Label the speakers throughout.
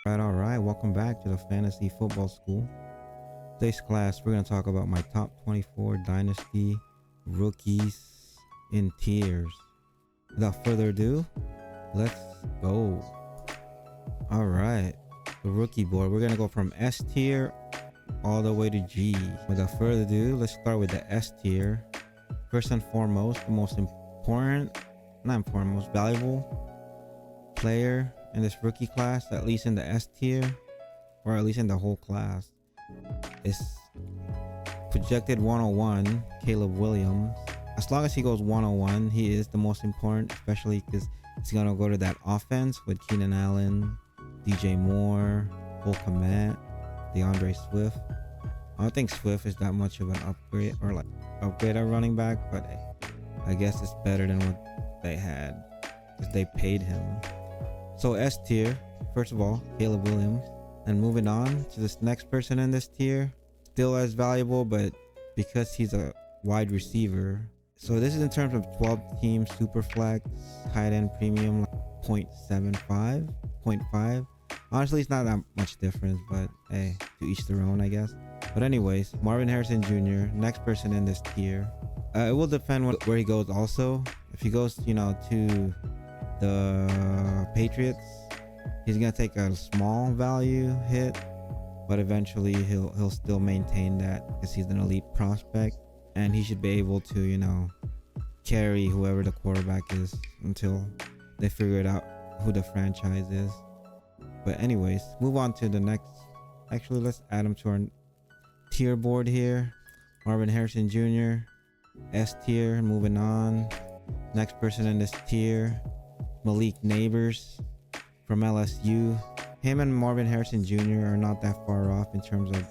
Speaker 1: All right, welcome back to the Fantasy Football School. Today's class, we're going to talk about my top 24 Dynasty rookies in tiers. Without further ado, let's go. All right, the rookie board, we're going to go from S tier all the way to G. Without further ado, let's start with the S tier. First and foremost, the most valuable player in this rookie class, at least in the S tier, or at least in the whole class, is projected 101 Caleb Williams. As long as he goes 101, he is the most important, especially because he's gonna go to that offense with Keenan Allen, DJ Moore, Cole Kmet, DeAndre Swift. I don't think Swift is that much of an upgrade at running back, but I guess it's better than what they had because they paid him. So S tier, first of all, Caleb Williams. And moving on to this next person in this tier, still as valuable, but because he's a wide receiver. So this is in terms of 12 team superflex, tight end premium, 0.75, 0.5. Honestly, it's not that much difference, but hey, to each their own, I guess. But anyways, Marvin Harrison Jr., next person in this tier. It will depend where he goes also. If he goes, to the Patriots, he's gonna take a small value hit, but eventually he'll still maintain that because he's an elite prospect, and he should be able to carry whoever the quarterback is until they figure it out who the franchise is. But anyways, move on to the next. Actually, let's add him to our tier board here. Marvin Harrison Jr., S tier. Moving on, next person in this tier, Malik Neighbors from LSU. Him and Marvin Harrison Jr. are not that far off in terms of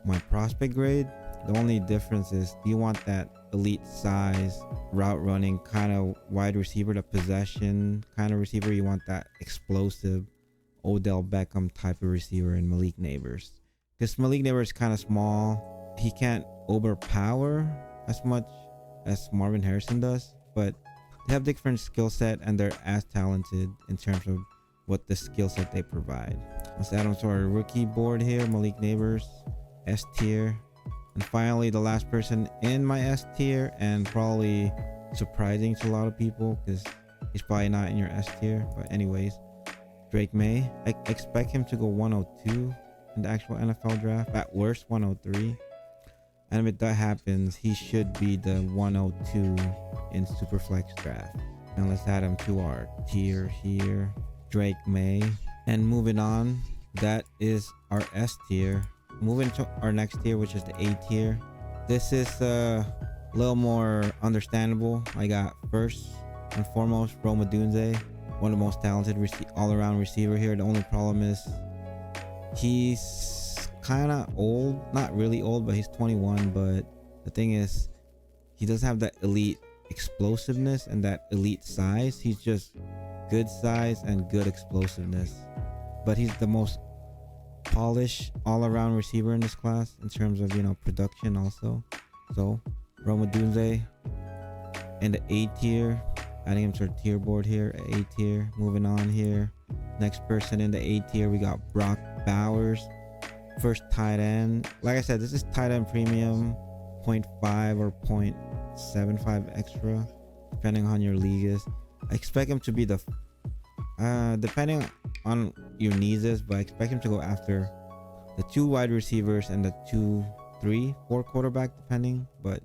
Speaker 1: my prospect grade. The only difference is, do you want that elite size, route running kind of wide receiver, the possession kind of receiver? You want that explosive Odell Beckham type of receiver in Malik Neighbors. Because Malik Neighbors is kind of small. He can't overpower as much as Marvin Harrison does, but they have different skill set and they're as talented in terms of what the skill set they provide. Let's add them to our rookie board here. Malik Neighbors, S tier. And finally, the last person in my S tier, and probably surprising to a lot of people because he's probably not in your S tier, but anyways, Drake May. I expect him to go 102 in the actual NFL draft, at worst 103. And if that happens, he should be the 102 in Superflex draft. And let's add him to our tier here, Drake May. And moving on, that is our S tier. Moving to our next tier, which is the A tier. This is a little more understandable. I got first and foremost Rome Odunze, one of the most talented all-around receiver here. The only problem is he's kind of old, not really old, but he's 21. But the thing is, he doesn't have that elite explosiveness and that elite size. He's just good size and good explosiveness, but he's the most polished all-around receiver in this class in terms of production also. So Rome Odunze in the A tier, adding him to our tier board here at A tier. Moving on here, next person in the A tier, we got Brock Bowers, first tight end. Like I said, this is tight end premium, 0.5 or 0.75 extra depending on your league is. I expect him to be the depending on your needs is, but I expect him to go after the 2 wide receivers and the 2, 3, 4 quarterback depending, but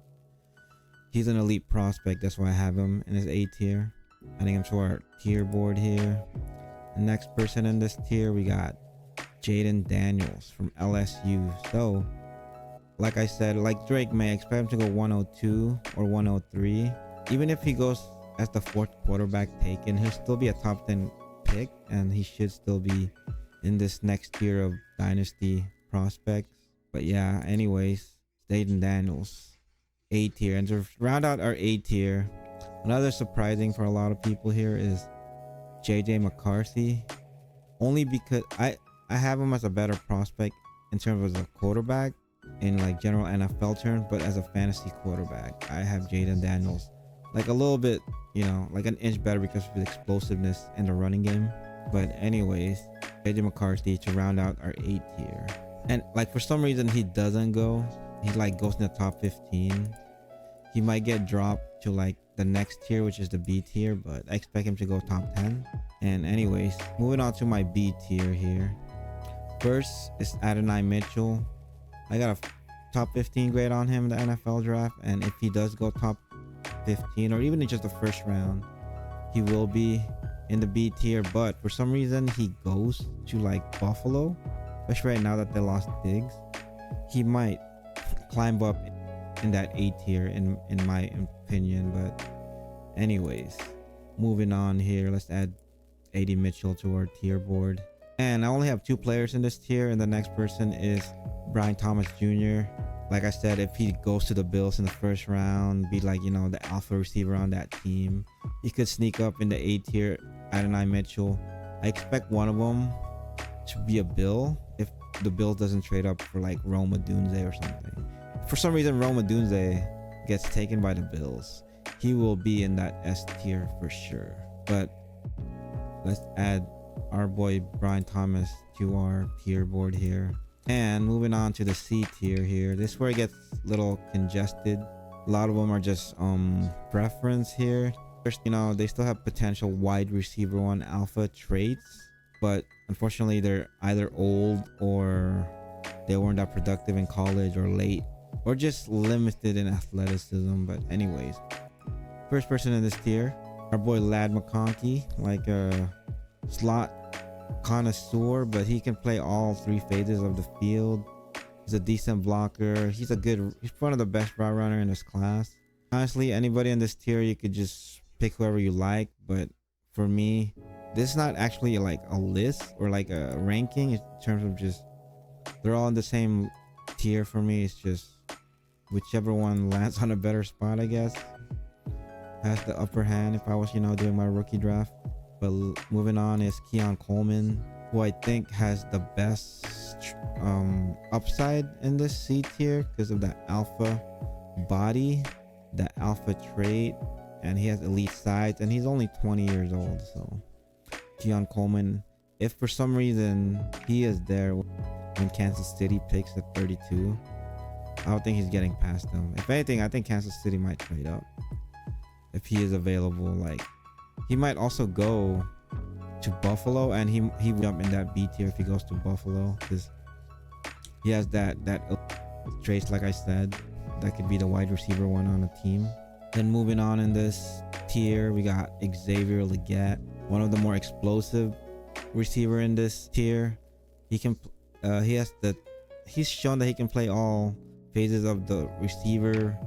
Speaker 1: he's an elite prospect. That's why I have him in his A tier. Adding him to our tier board here. The next person in this tier, we got Jaden Daniels from LSU. So like I said, like Drake May, I expect him to go 102 or 103. Even if he goes as the 4th quarterback taken, he'll still be a top 10 pick, and he should still be in this next tier of Dynasty prospects. But yeah, anyways, Jaden Daniels, A tier. And to round out our A tier, another surprising for a lot of people here is JJ McCarthy, only because I have him as a better prospect in terms of a quarterback in like general NFL terms, but as a fantasy quarterback, I have Jaden Daniels like a little bit, like an inch better because of his explosiveness in the running game. But anyways, AJ McCarthy to round out our 8 tier. And like for some reason he doesn't go. He like goes in the top 15. He might get dropped to like the next tier, which is the B tier, but I expect him to go top 10. And anyways, moving on to my B tier here. First is Adonai Mitchell. I got a top 15 grade on him in the NFL draft, and if he does go top 15 or even in just the first round, he will be in the B tier. But for some reason he goes to like Buffalo, especially right now that they lost Diggs. He might climb up in that A tier in my opinion. But anyways, moving on here, let's add AD Mitchell to our tier board. And I only have 2 players in this tier, and the next person is Brian Thomas Jr. Like I said, if he goes to the Bills in the first round, be like, you know, the alpha receiver on that team, he could sneak up in the A tier. Adonai Mitchell, I expect one of them to be a Bill if the Bills doesn't trade up for like Rome Odunze or something. For some reason Rome Odunze gets taken by the Bills, he will be in that S tier for sure. But let's add our boy Brian Thomas to our tier board here. And moving on to the C tier here, this is where it gets a little congested. A lot of them are just preference here. First, you know, they still have potential wide receiver 1 alpha traits, but unfortunately they're either old or they weren't that productive in college or late or just limited in athleticism. But anyways, first person in this tier, our boy Ladd McConkey, like a slot connoisseur, but he can play all 3 phases of the field. He's a decent blocker. He's one of the best route runner in this class. Honestly, anybody in this tier, you could just pick whoever you like, but for me, this is not actually like a list or like a ranking in terms of just they're all in the same tier for me. It's just whichever one lands on a better spot, I guess, has the upper hand if I was, you know, doing my rookie draft. But moving on is Keon Coleman, who I think has the best upside in this C tier because of that alpha body, that alpha trait, and he has elite size, and he's only 20 years old. So Keon Coleman, if for some reason he is there when Kansas City picks at 32, I don't think he's getting past them. If anything, I think Kansas City might trade up if he is available. Like, he might also go to Buffalo, and he will jump in that B tier if he goes to Buffalo because he has that traits, like I said, that could be the wide receiver 1 on a team. Then moving on in this tier, we got Xavier Legette, one of the more explosive receiver in this tier. He can he's shown that he can play all phases of the receiver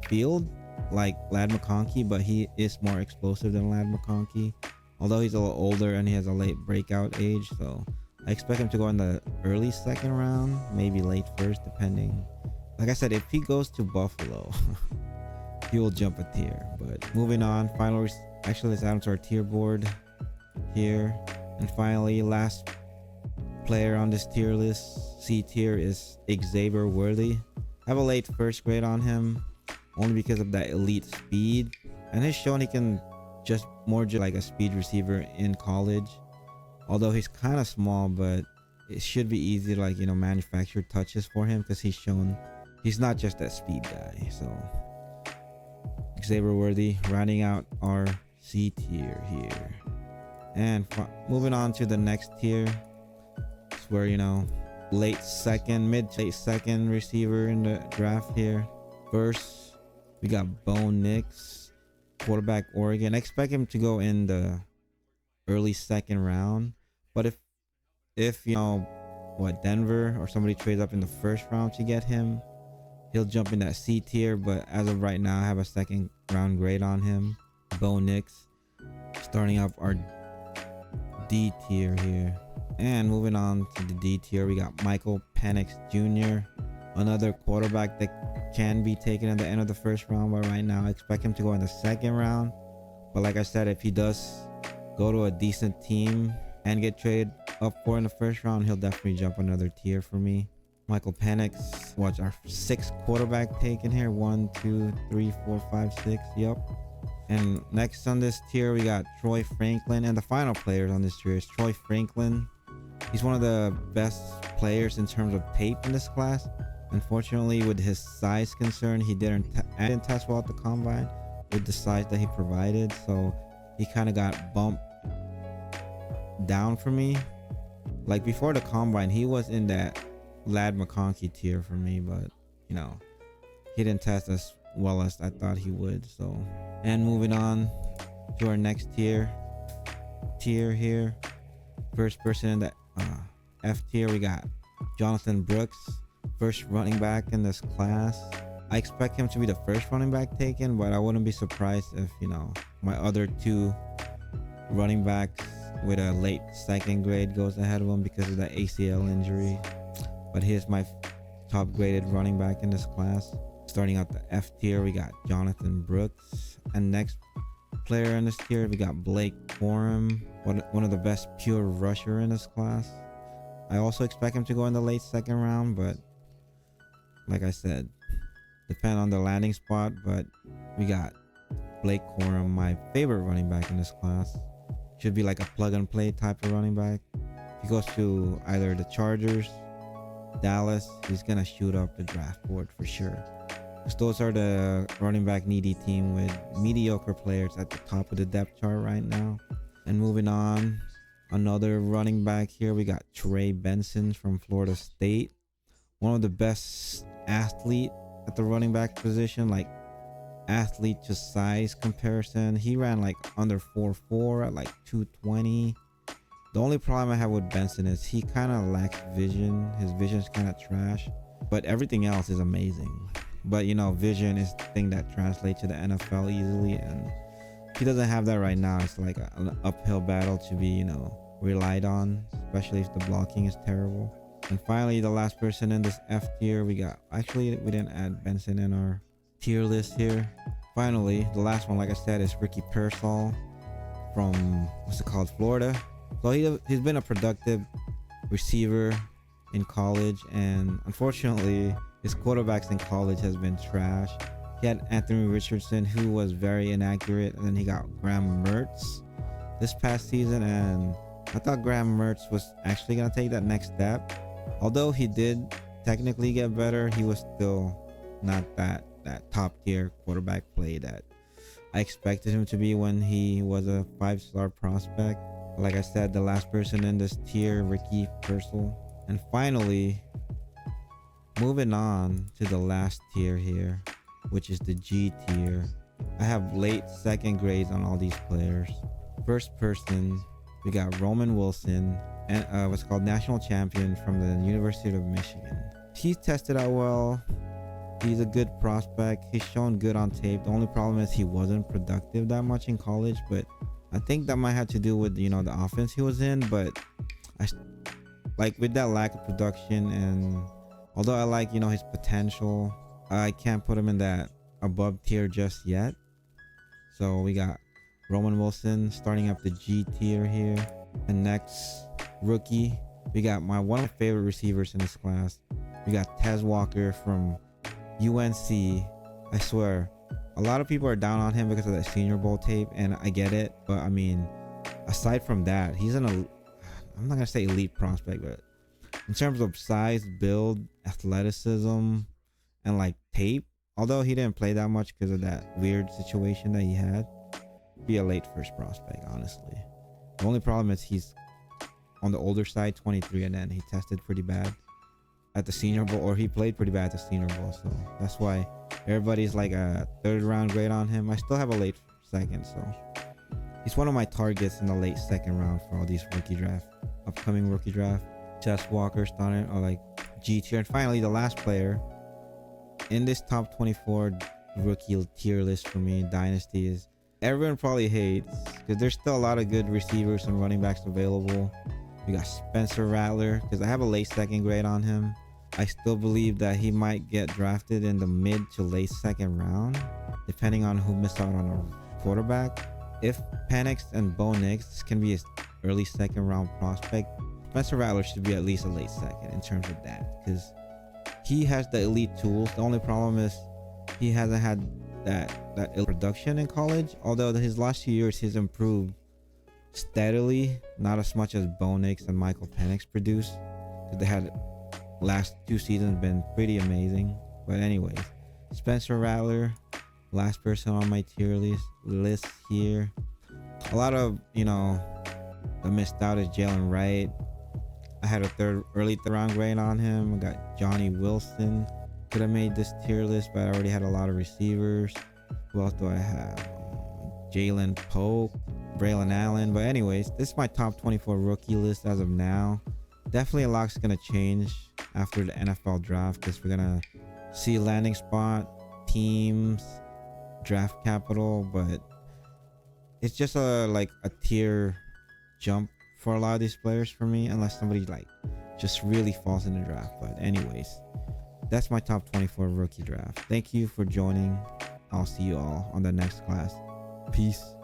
Speaker 1: field like Ladd McConkey, but he is more explosive than Ladd McConkey, although he's a little older and he has a late breakout age. So I expect him to go in the early 2nd round, maybe late 1st, depending. Like I said, if he goes to Buffalo he will jump a tier. But moving on, actually let's add him to our tier board here. And finally, last player on this tier list, C tier, is Xavier Worthy. I have a late 1st grade on him only because of that elite speed, and he's shown he can just like a speed receiver in college, although he's kind of small, but it should be easy to, like, you know, manufacture touches for him because he's shown he's not just that speed guy. So Xavier Worthy rounding out our C tier here. And moving on to the next tier, it's where, you know, mid to late second receiver in the draft here. First, we got Bo Nix, quarterback, Oregon. I expect him to go in the early 2nd round, but if you know what, Denver or somebody trades up in the 1st round to get him, he'll jump in that C tier. But as of right now, I have a 2nd round grade on him. Bo Nix, starting up our D tier here. And moving on to the D tier, we got Michael Penix Jr., another quarterback that can be taken at the end of the 1st round, but right now I expect him to go in the 2nd round. But like I said, if he does go to a decent team and get traded up for in the 1st round, he'll definitely jump another tier for me. Michael Penix, what's our 6th quarterback taken here? 1, 2, 3, 4, 5, 6. Yep. And next on this tier, we got Troy Franklin. And the final players on this tier is Troy Franklin. He's one of the best players in terms of tape in this class. Unfortunately, with his size concern, he didn't test well at the combine with the size that he provided. So he kind of got bumped down for me. Like before the combine, he was in that Lad McConkey tier for me, but you know, he didn't test as well as I thought he would. So, and moving on to our next tier here, first person in the F tier, we got Jonathan Brooks, first running back in this class. I expect him to be the first running back taken, but I wouldn't be surprised if, you know, my other two running backs with a late second grade goes ahead of him because of that ACL injury. But here's my top graded running back in this class. Starting out the F tier, we got Jonathan Brooks, and next player in this tier, we got Blake Corum, one of the best pure rusher in this class. I also expect him to go in the late second round, but like I said, depend on the landing spot. But we got Blake Corum, my favorite running back in this class. Should be like a plug and play type of running back. If he goes to either the Chargers, Dallas, he's gonna shoot up the draft board for sure. Because those are the running back needy team with mediocre players at the top of the depth chart right now. And moving on, another running back here, we got Trey Benson from Florida State. One of the best athlete at the running back position, like athlete to size comparison. He ran like under 4.4 at like 220. The only problem I have with Benson is he kind of lacks vision. His vision's kind of trash, but everything else is amazing. But you know, vision is the thing that translates to the NFL easily, and he doesn't have that right now. It's like an uphill battle to be, you know, relied on, especially if the blocking is terrible. And finally, the last person in this F tier, we got, actually we didn't add Benson in our tier list here. Finally, the last one, like I said, is Ricky Pearsall from, what's it called, Florida. So he's been a productive receiver in college, and unfortunately his quarterbacks in college has been trash. He had Anthony Richardson, who was very inaccurate, and then he got Graham Mertz this past season, and I thought Graham Mertz was actually gonna take that next step. Although he did technically get better, he was still not that top tier quarterback play that I expected him to be when he was a 5-star prospect. Like I said, the last person in this tier, Ricky Pearsall. And finally, moving on to the last tier here, which is the G tier. I have late second grades on all these players. First person, we got Roman Wilson, and what's called national champion from the University of Michigan. He's tested out well. He's a good prospect. He's shown good on tape. The only problem is he wasn't productive that much in college, but I think that might have to do with, you know, the offense he was in. But I like, with that lack of production, and although I like, you know, his potential, I can't put him in that above tier just yet. So we got Roman Wilson starting up the G tier here. And next rookie, we got one of my favorite receivers in this class. We got Tez Walker from UNC. I swear, a lot of people are down on him because of that Senior Bowl tape, and I get it, but I mean, aside from that, he's I'm not gonna say elite prospect, but in terms of size, build, athleticism, and like tape, although he didn't play that much because of that weird situation that he had, be a late first prospect, honestly. The only problem is he's on the older side, 23, and then he tested pretty bad at the Senior Bowl, or he played pretty bad at the Senior Bowl, so that's why everybody's like a 3rd round grade on him. I still have a late second, so he's one of my targets in the late second round for all these upcoming rookie draft. Tez Walker starting, or like G tier. And finally, the last player in this top 24 rookie tier list for me, Dynasty, is everyone probably hates because there's still a lot of good receivers and running backs available. We got Spencer Rattler, because I have a late second grade on him. I still believe that he might get drafted in the mid to late second round, depending on who missed out on a quarterback. If Penix and Bo Nix can be his early second round prospect, Spencer Rattler should be at least a late second in terms of that, because he has the elite tools. The only problem is he hasn't had that production in college. Although his last few years he's improved steadily, not as much as Bo Nix and Michael Penix produced, because they had last 2 seasons been pretty amazing. But anyways, Spencer Rattler, last person on my tier list here. A lot of, the missed out is Jalen Wright. I had a early third round grade on him. I got Johnny Wilson. Could have made this tier list, but I already had a lot of receivers. Who else do I have? Jalen Pope, Braylon Allen. But anyways, this is my top 24 rookie list as of now. Definitely a lot's gonna change after the NFL draft, because we're gonna see landing spot, teams, draft capital, but it's just a tier jump for a lot of these players for me, unless somebody just really falls in the draft. But anyways, that's my top 24 rookie draft. Thank you for joining. I'll see you all on the next class. Peace.